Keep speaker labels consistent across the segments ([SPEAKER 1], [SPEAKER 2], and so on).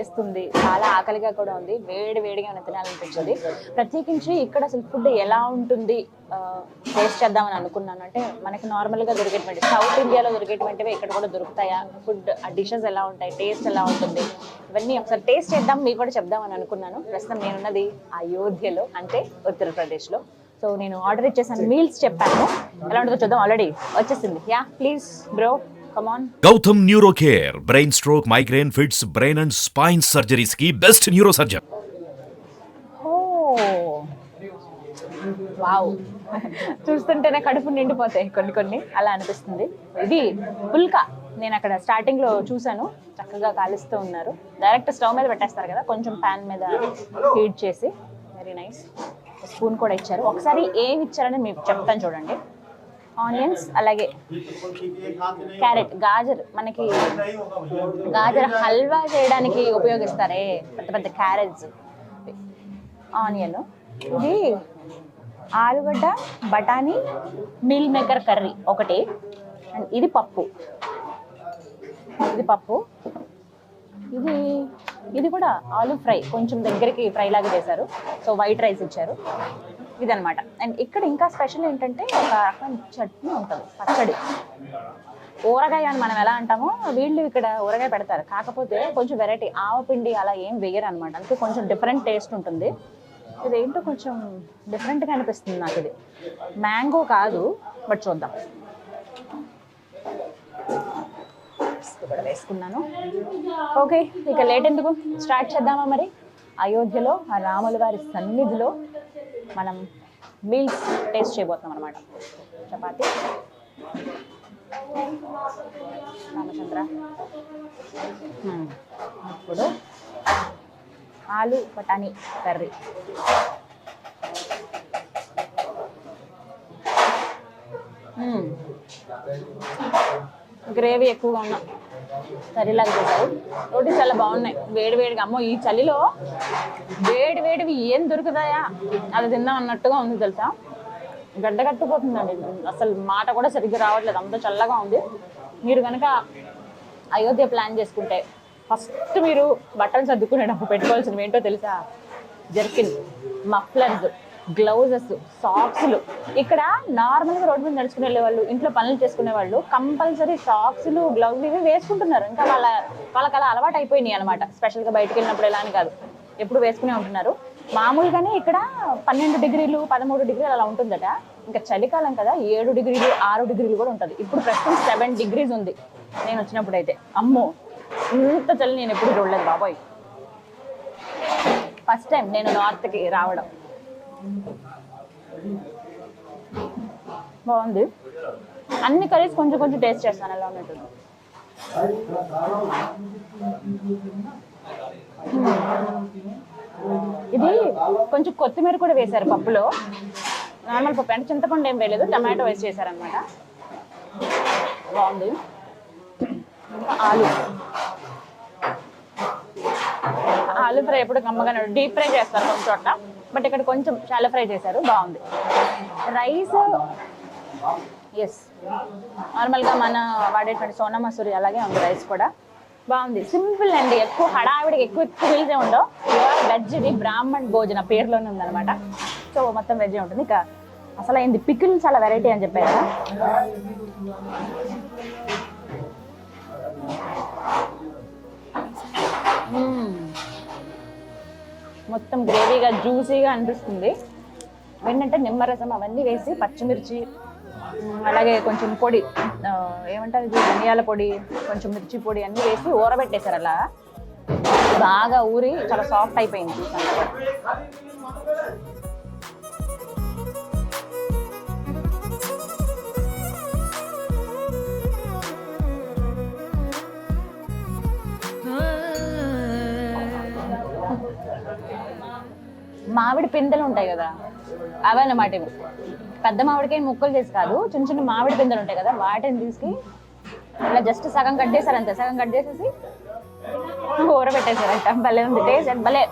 [SPEAKER 1] వేస్తుంది, చాలా ఆకలిగా కూడా ఉంది, వేడి వేడిగా తినాలనిపించింది. ప్రత్యేకించి ఇక్కడ అసలు ఫుడ్ ఎలా ఉంటుంది టేస్ట్ చేద్దామని అనుకున్నాను. అంటే మనకి నార్మల్గా దొరికేటువంటి సౌత్ ఇండియాలో దొరికేటువంటివి ఇక్కడ కూడా దొరుకుతాయా, ఫుడ్ డిషెస్ ఎలా ఉంటాయి, టేస్ట్ ఎలా ఉంటుంది, ఇవన్నీ ఒకసారి టేస్ట్ చేద్దాం, మీకు కూడా చెప్దామని అనుకున్నాను. ప్రస్తుతం నేనున్నది అయోధ్యలో, అంటే ఉత్తరప్రదేశ్లో. సో నేను ఆర్డర్ ఇచ్చేసాను, మీల్స్ చెప్పాను, ఎలా ఉంటుందో చూద్దాం. ఆల్రెడీ వచ్చేసింది. Yeah please bro, come on.
[SPEAKER 2] Gautam neuro care, brain stroke, migraine, fits, brain and spine surgeries కి బెస్ట్ న్యూరో సర్జన్.
[SPEAKER 1] వావ్, చూస్తుంటేనే కడుపు నిండిపోతాయి కొన్ని అలా అనిపిస్తుంది. ఇది పుల్కా, నేను అక్కడ స్టార్టింగ్లో చూశాను, చక్కగా కాలుస్తూ ఉన్నారు. డైరెక్ట్ స్టవ్ మీద పెట్టేస్తారు కదా, కొంచెం ప్యాన్ మీద హీట్ చేసి, వెరీ నైస్. స్పూన్ కూడా ఇచ్చారు. ఒకసారి ఏమి ఇచ్చారని మీకు చెప్తాను చూడండి. ఆనియన్స్, అలాగే క్యారెట్, గాజర్, మనకి గాజర్ హల్వా చేయడానికి ఉపయోగిస్తారే పెద్ద పెద్ద క్యారెట్స్, ఆనియన్, ఇది ఆలుగడ్డ, బఠానీ, మీల్ మేకర్ కర్రీ ఒకటి, అండ్ ఇది పప్పు, ఇది కూడా ఆలు ఫ్రై, కొంచెం దగ్గరికి ఫ్రై లాగా చేశారు. సో వైట్ రైస్ ఇచ్చారు, ఇదనమాట. అండ్ ఇక్కడ ఇంకా స్పెషల్ ఏంటంటే ఒక రకం చట్నీ ఉంటుంది, పచ్చడి. ఊరగాయ అని మనం ఎలా అంటామో వీళ్ళు ఇక్కడ ఊరగాయ పెడతారు, కాకపోతే కొంచెం వెరైటీ, ఆవపిండి అలా ఏం వేయరు అనమాట. అందుకే కొంచెం డిఫరెంట్ టేస్ట్ ఉంటుంది. ఇదేంటో కొంచెం డిఫరెంట్గా అనిపిస్తుంది నాకు. ఇది మ్యాంగో కాదు, బట్ చూద్దాం. కూడా వేసుకున్నాను. ఓకే, ఇక లేట్ ఎందుకు, స్టార్ట్ చేద్దామా మరి. అయోధ్యలో ఆ రాముల వారి సన్నిధిలో మనం మీల్స్ టేస్ట్ చేయబోతున్నాం అనమాట. చపాతి, రామచంద్ర, ఇప్పుడు ఆలు బఠానీ కర్రీ. గ్రేవీ ఎక్కువగా ఉన్నా కర్రీలాగా చేశారు. రోటీస్ చాలా బాగున్నాయి, వేడి వేడిగా. అమ్మో, ఈ చలిలో వేడి వేడివి ఏం దొరుకుతాయా అది తిందాం అన్నట్టుగా ఉంది తెలుసా. గడ్డ కట్టుకుపోతుందండి, అసలు మాట కూడా సరిగ్గా రావట్లేదు, అంత చల్లగా ఉంది. మీరు కనుక అయోధ్య ప్లాన్ చేసుకుంటే ఫస్ట్ మీరు బట్టలు సర్దుకునేటప్పుడు పెట్టుకోవాల్సినవి ఏంటో తెలుసా? జర్కిన్, మఫ్లర్స్, గ్లౌజెస్, సాక్స్లు. ఇక్కడ నార్మల్గా రోడ్డు మీద నడుచుకునే వాళ్ళు, ఇంట్లో పనులు చేసుకునే వాళ్ళు కంపల్సరీ సాక్స్లు, గ్లౌజులు ఇవి వేసుకుంటున్నారు. ఇంకా వాళ్ళకి అలా అలవాటు అయిపోయినాయి అనమాట. స్పెషల్గా బయటకు వెళ్ళినప్పుడు ఎలా అని కాదు, ఎప్పుడు వేసుకునే ఉంటున్నారు. మామూలుగానే ఇక్కడ 12 డిగ్రీలు 13 డిగ్రీలు అలా ఉంటుందట. ఇంకా చలికాలం కదా, 7 డిగ్రీలు 6 డిగ్రీలు కూడా ఉంటుంది. ఇప్పుడు ప్రస్తుతం 7 డిగ్రీస్ ఉంది నేను వచ్చినప్పుడు అయితే. అమ్మో, ఇంత చలి నేను ఎప్పుడు చూడలేదు బాబోయ్. ఫస్ట్ టైం నేను నార్త్కి రావడం. బాగుంది. అన్ని కర్రీస్ కొంచెం కొంచెం టేస్ట్ చేస్తాను ఎలా ఉన్నట్టు. ఇది కొంచెం కొత్తిమీర కూడా వేశారు పప్పులో. నార్మల్ పప్పు అంటే చింతపండు ఏం వేయలేదు, టమాటో వేసి చేశారనమాట. బాగుంది. ఆలు ఫ్రై ఎప్పుడు కమ్మగానే డీప్ ఫ్రై చేస్తారు కొంచెం చోట్ల, బట్ ఇక్కడ కొంచెం షాలో ఫ్రై చేశారు, బాగుంది. రైస్, ఎస్, నార్మల్గా మన వాడేటువంటి సోనా మసూరి అలాగే ఉంది. రైస్ కూడా బాగుంది, సింపుల్ అండి. ఎక్కువ హడావిడికి ఎక్కువ మీల్సే ఉండవు. వెజ్, ఇది బ్రాహ్మణ్ భోజన పేరులోనే ఉందన్నమాట. సో మొత్తం వెజ్ ఉంటుంది. ఇక అసలు అయింది పికిల్ చాలా వెరైటీ అని చెప్పారు కదా. మొత్తం గ్రేవీగా జ్యూసీగా అనిపిస్తుంది. ఏంటంటే నిమ్మరసం అవన్నీ వేసి, పచ్చిమిర్చి, అలాగే కొంచెం పొడి, ఏమంటారు ఇది, ధనియాల పొడి, కొంచెం మిర్చి పొడి అన్నీ వేసి ఊరబెట్టేశారు. అలా బాగా ఊరి చాలా సాఫ్ట్ అయిపోయింది. మామిడి పిందెలు ఉంటాయి కదా, అవన్నమాట ఇవి. పెద్ద మామిడికాయ ముక్కలు చేసి కాదు, చిన్న చిన్న మామిడి పిందెలు ఉంటాయి కదా, వాటిని తీసుకు ఇలా జస్ట్ సగం కట్ చేశారు అంతే. సగం కట్ చేసేసి ఊరబెట్టేశారంట. భలే ఉంది టేస్ట్, భలే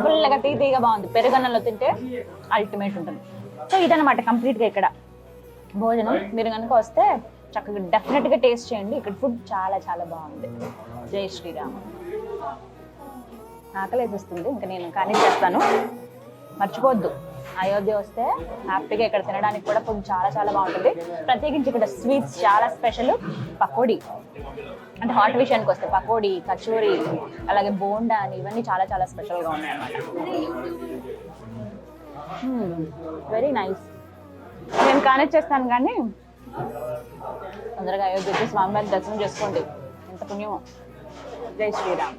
[SPEAKER 1] పుల్లగా తీగా బాగుంది. పెరుగన్నంలో తింటే అల్టిమేట్ ఉంటుంది. సో ఇదన్నమాట కంప్లీట్గా ఇక్కడ భోజనం. మీరు కనుక వస్తే చక్కగా డెఫినెట్గా టేస్ట్ చేయండి. ఇక్కడ ఫుడ్ చాలా చాలా బాగుంది. జై శ్రీరామ్. ఆకలి వేసేస్తుంది, ఇంకా నేను కానీ చేస్తాను. మర్చిపోవద్దు, అయోధ్య వస్తే హ్యాపీగా ఇక్కడ తినడానికి కూడా ఫుడ్ చాలా చాలా బాగుంటుంది. ప్రత్యేకించి ఇక్కడ స్వీట్స్ చాలా స్పెషల్. పకోడీ అంటే హాట్ విషయానికి వస్తే పకోడీ, కచోరీ, అలాగే బోండా అని ఇవన్నీ చాలా చాలా స్పెషల్గా ఉన్నాయి అన్నమాట. Very nice. నేను కానేజ్ చేస్తాను కానీ తొందరగా అయోధ్య వచ్చి స్వామివారి దర్శనం చేసుకోండి, ఎంత పుణ్యమో. జై శ్రీరామ్.